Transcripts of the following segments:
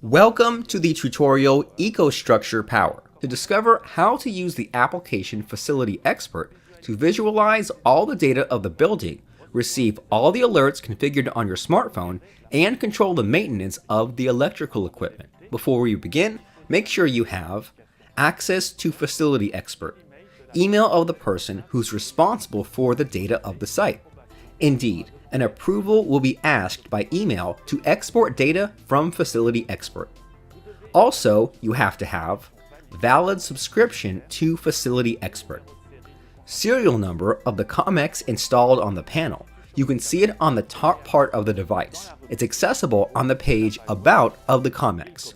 Welcome to the tutorial EcoStruxure Power to discover how to use the application Facility Expert to visualize all the data of the building, receive all the alerts configured on your smartphone, and control the maintenance of the electrical equipment. Before we begin, make sure you have access to Facility Expert, email of the person who's responsible for the data of the site. Indeed, an approval will be asked by email to export data from Facility Expert. Also, you have to have valid subscription to Facility Expert, serial number of the COMEX installed on the panel. You can see it on the top part of the device. It's accessible on the page About of the COMEX.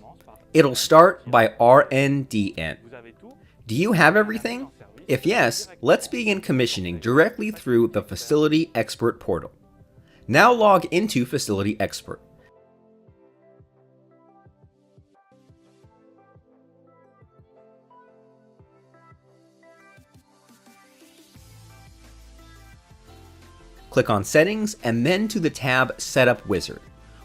It'll start by RNDN. Do you have everything? If yes, let's begin commissioning directly through the Facility Expert portal. Now log into Facility Expert. Click on Settings and then to the tab Setup Wizard.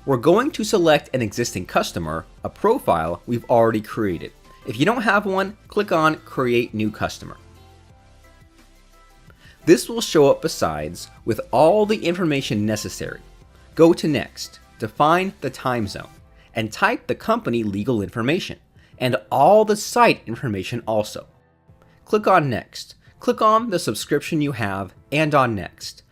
We're going to select an existing customer, a profile we've already created. If you don't have one, click on Create New Customer. This will show up besides with all the information necessary. Go to Next, define the time zone, and type the company legal information, and all the site information also. Click on Next, click on the subscription you have, and on Next.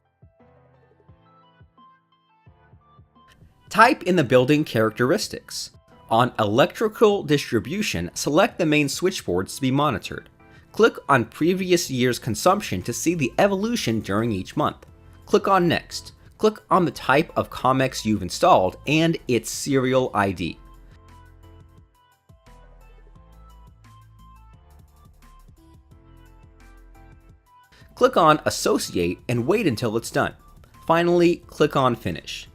Type in the building characteristics. On Electrical Distribution, select the main switchboards to be monitored. Click on previous year's consumption to see the evolution during each month. Click on Next. Click on the type of COMEX you've installed and its serial ID. Click on Associate and wait until it's done. Finally, click on Finish.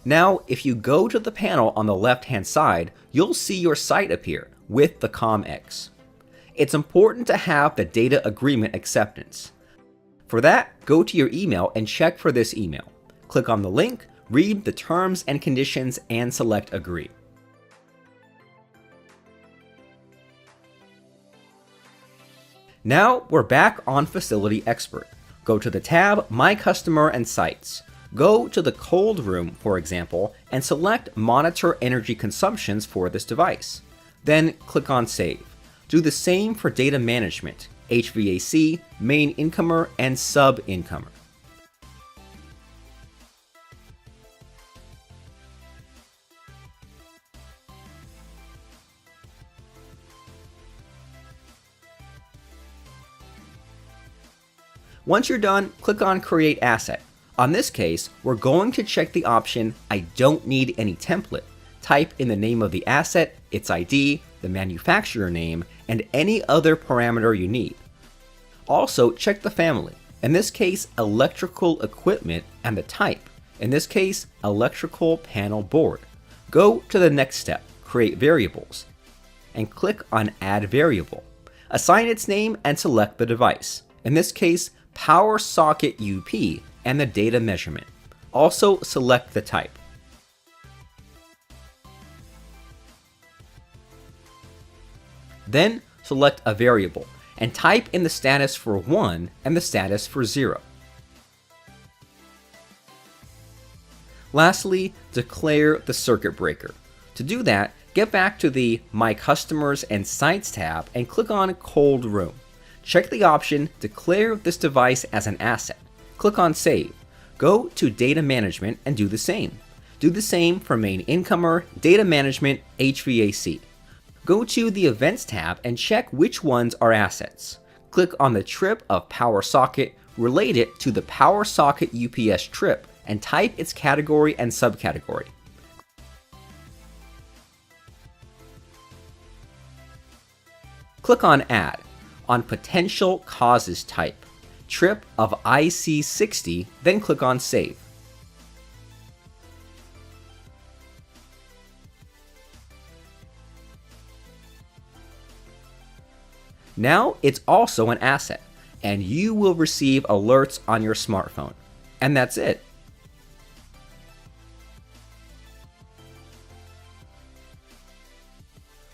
Now, if you go to the panel on the left-hand side, you'll see your site appear with the COMEX. It's important to have the data agreement acceptance. For that, go to your email and check for this email. Click on the link, read the terms and conditions, and select Agree. Now we're back on Facility Expert. Go to the tab My Customer and Sites. Go to the cold room, for example, and select Monitor Energy Consumptions for this device. Then click on Save. Do the same for data management, HVAC, main incomer, and sub-incomer. Once you're done, click on Create Asset. On this case, we're going to check the option I don't need any template. Type in the name of the asset, its ID, the manufacturer name, and any other parameter you need. Also, check the family. In this case, electrical equipment, and the type. In this case, electrical panel board. Go to the next step, Create Variables, and click on Add Variable. Assign its name and select the device. In this case, Power Socket UP and the data measurement. Also select the type. Then select a variable and type in the status for 1 and the status for 0. Lastly, declare the circuit breaker. To do that, get back to the My Customers and Sites tab and click on Cold Room. Check the option Declare this device as an asset. Click on Save. Go to Data Management and do the same. Do the same for Main Incomer, Data Management, HVAC. Go to the Events tab and check which ones are assets. Click on the trip of Power Socket, relate it to the Power Socket UPS trip, and type its category and subcategory. Click on Add. On Potential Causes type, trip of IC60, then click on Save. Now it's also an asset, and you will receive alerts on your smartphone. And that's it.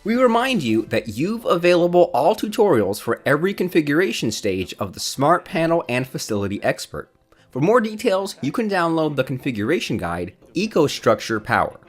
We remind you that you've available all tutorials for every configuration stage of the Smart Panel and Facility Expert. For more details, you can download the configuration guide, EcoStruxure Power.